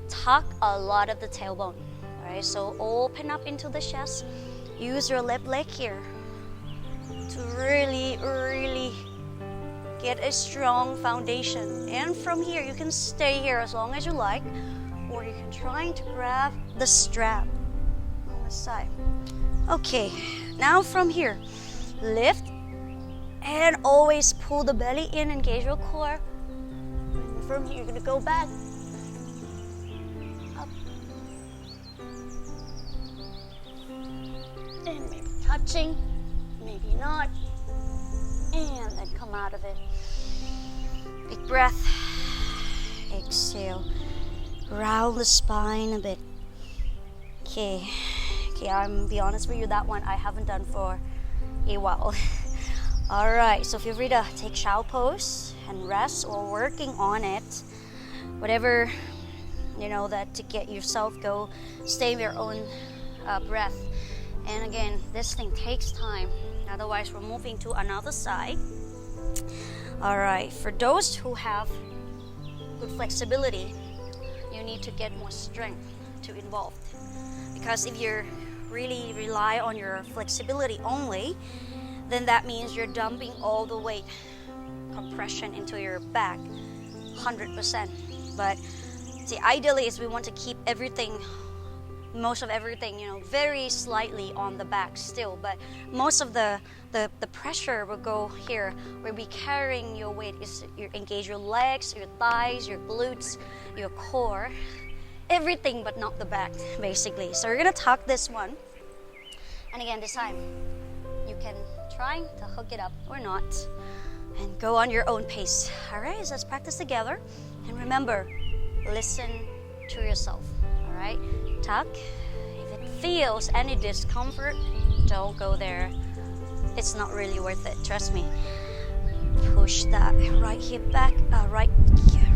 tuck a lot of the tailbone. All right, so open up into the chest. Use your left leg here to really get a strong foundation. And from here, you can stay here as long as you like, or you can try to grab the strap on the side. Okay, now from here, lift and always pull the belly in, engage your core. And from here, you're gonna go back, up, and maybe touching, maybe not. and then come out of it. Big breath. Exhale. Round the spine a bit. Okay, I'm be honest with you, that one I haven't done for a while. All right, so feel free to take child pose and rest or working on it. Whatever, that to get yourself go, stay with your own breath. And again, this thing takes time. Otherwise, we're moving to another side. All right, for those who have good flexibility, you need to get more strength to involve. Because if you really rely on your flexibility only, then that means you're dumping all the weight, compression into your back, 100%. But see, ideally is we want to keep everything, most of everything, very slightly on the back still. But most of the pressure will go here. We'll be carrying your weight. You engage your legs, your thighs, your glutes, your core, everything but not the back, basically. So we're gonna tuck this one. And again, this time, you can try to hook it up or not and go on your own pace. All right, so let's practice together. And remember, listen to yourself. All right, tuck. If it feels any discomfort, don't go there. It's not really worth it, trust me. Push that right hip back, right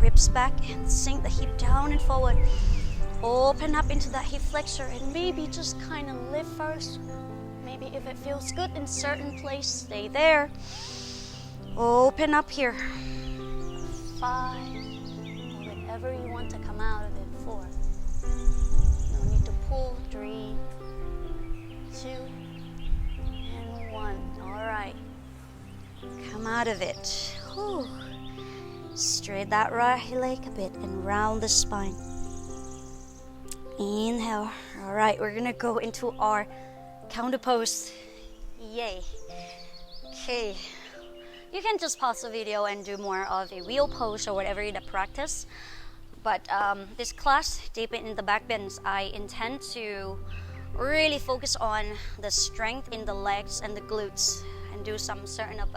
ribs back, and sink the hip down and forward. Open up into that hip flexor and maybe just kind of lift first. Maybe if it feels good in certain place, stay there. Open up here. 5, whenever you want to come out of it. 4. No need to pull. 3, 2, and 1. All right. Come out of it. Whew. Straight that right leg a bit and round the spine. Inhale. All right, we're gonna go into our counter pose. Yay. Okay. You can just pause the video and do more of a wheel pose or whatever you practice. But this class, Deepen in the Backbends, I intend to really focus on the strength in the legs and the glutes and do some certain of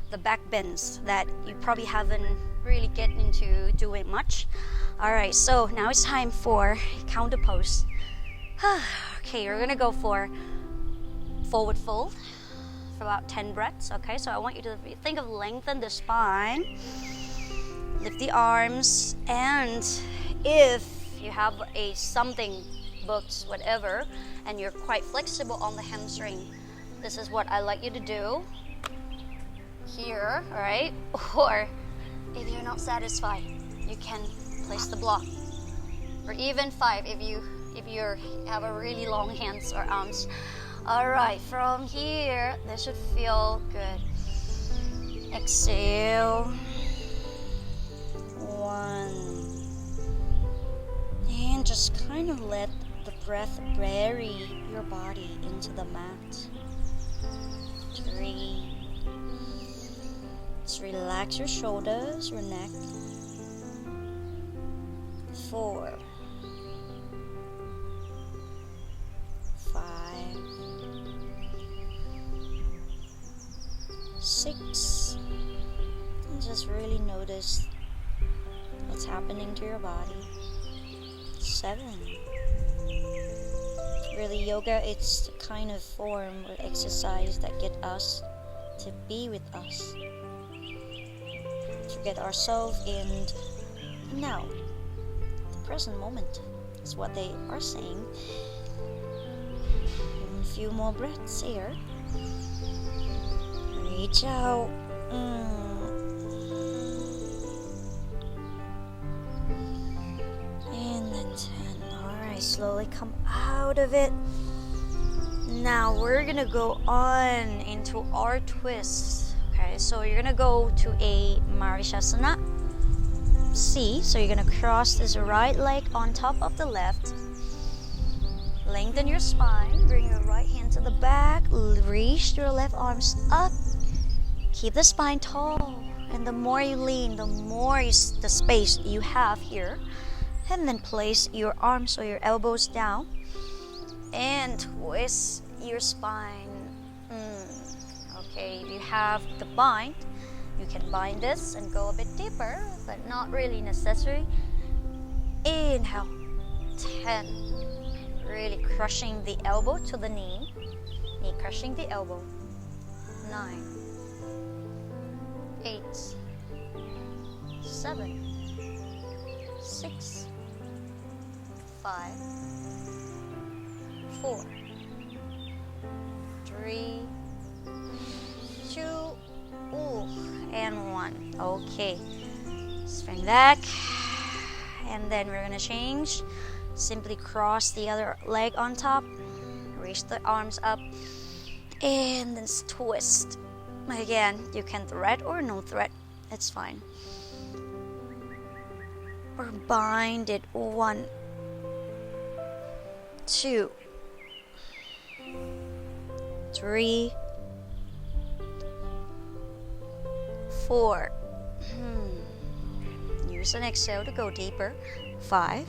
the back bends that you probably haven't really get into doing much. All right, so now it's time for counter pose. Okay, we're gonna go for forward fold for about 10 breaths. Okay, so I want you to think of lengthen the spine, lift the arms, and if you have a something booked, whatever, and you're quite flexible on the hamstring, this is what I like you to do here, all right? Or if you're not satisfied, you can place the block, or even 5 if you have a really long hands or arms. All right, from here, this should feel good. Exhale. 1. And just kind of let the breath bury your body into the mat. 3. Just relax your shoulders, your neck. 4. 5. 6. And just really notice what's happening to your body. 7. Really, yoga, it's the kind of form or exercise that get us to be with us, to get ourselves in now, the present moment is what they are saying. And a few more breaths here. Reach out. And then 10. Alright, slowly come out of it. Now we're gonna go on into our twist. Okay, so you're gonna go to a Marishasana C. So you're gonna cross this right leg on top of the left. Lengthen your spine. Bring your right hand to the back. Reach your left arms up. Keep the spine tall. And the more you lean, the more the space you have here. And then place your arms or your elbows down and twist your spine. Okay, if you have the bind, you can bind this and go a bit deeper, but not really necessary. Inhale, 10. Really crushing the elbow to the knee crushing the elbow. 9, 8, 7, 6, 5, 4, 3, 2, and 1. Okay, spring back, and then we're gonna change. Simply cross the other leg on top, reach the arms up, and then twist. Again, you can thread or no thread, it's fine. Or bind it. 1, 2, 3, 4. Use an exhale to go deeper. 5,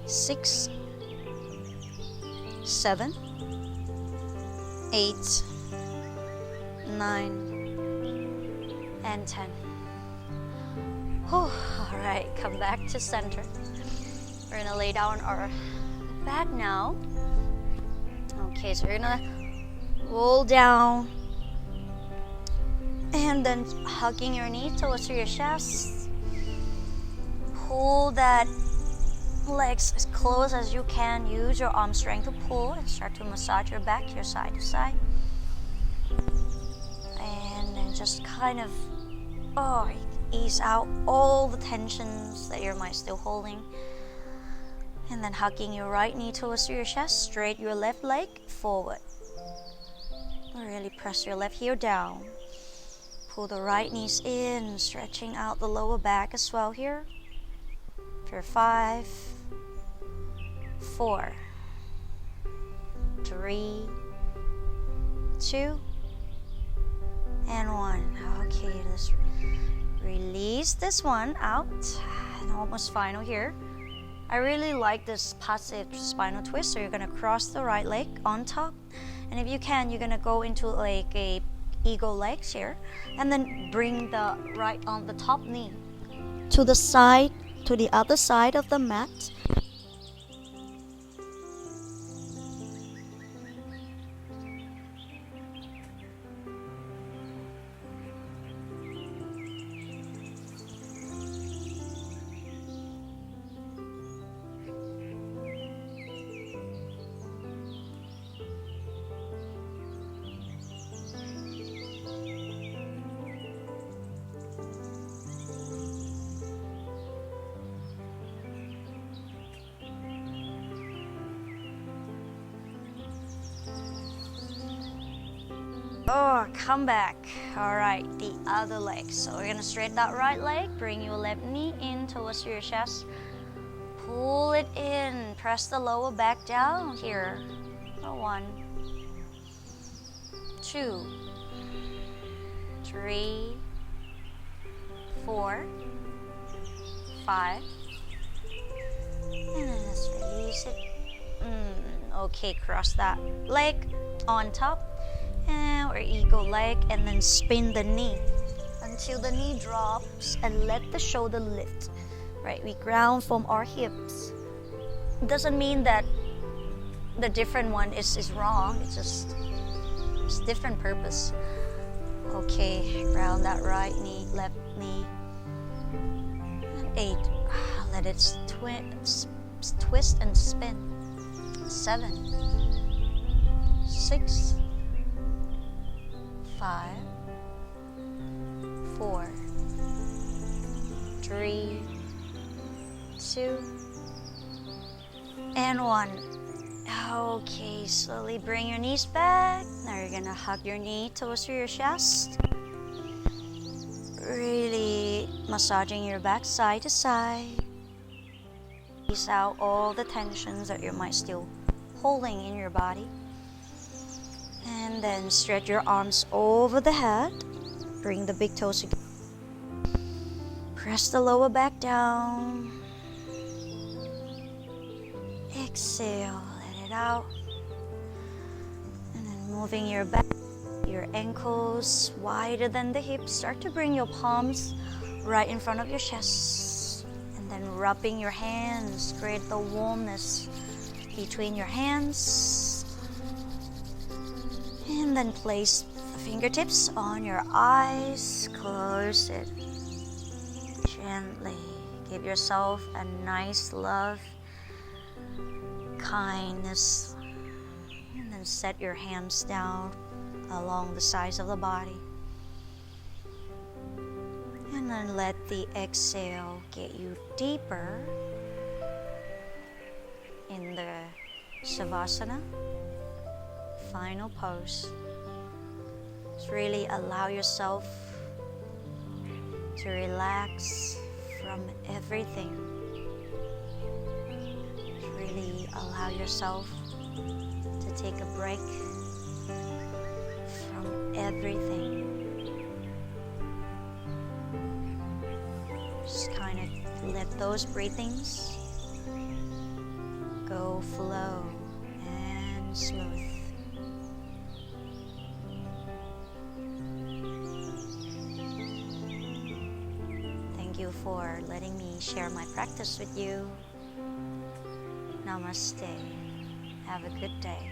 6, 7, 8, 9, and 10. Alright, come back to center. We're gonna lay down our back now. Okay, so we're gonna roll down and then hugging your knee towards your chest. Pull that legs as close as you can. Use your arm strength to pull and start to massage your back, your side to side. And then just kind of ease out all the tensions that your mind's still holding. And then hugging your right knee towards your chest, straight your left leg forward. Really press your left heel down. Pull the right knees in, stretching out the lower back as well here. For 5, 4, 3, 2, and 1. Okay, let's release this one out. And almost final here. I really like this passive spinal twist. So you're gonna cross the right leg on top, and if you can, you're gonna go into like a eagle legs here, and then bring the right on the top knee to the side, to the other side of the mat. Come back. All right, the other leg. So we're gonna straighten that right leg, bring your left knee in towards your chest, pull it in, press the lower back down here. 1, 2, 3, 4, 5, and then let's release it. Okay, cross that leg on top, and or eagle leg, and then spin the knee until the knee drops and let the shoulder lift. Right, we ground from our hips. It doesn't mean that the different one is wrong. It's different purpose. Okay, ground that right knee, left knee. And 8. Let it twist and spin. 7, 6, 5, 4, 3, 2, and 1. Okay, slowly bring your knees back. Now you're gonna hug your knee towards your chest. Really massaging your back side to side. Release out all the tensions that you might still holding in your body. And then stretch your arms over the head. Bring the big toes together. Press the lower back down. Exhale, let it out. And then moving your back Your ankles wider than the hips. Start to bring your palms right in front of your chest. And then rubbing your hands, create the warmness between your hands. And then place the fingertips on your eyes. Close it gently. Give yourself a nice love, kindness. And then set your hands down along the sides of the body. And then let the exhale get you deeper in the Savasana, final pose. Just really allow yourself to relax from everything. Just really allow yourself to take a break from everything. Just kind of let those breathings go flow and smooth. Thank you for letting me share my practice with you. Namaste. Have a good day.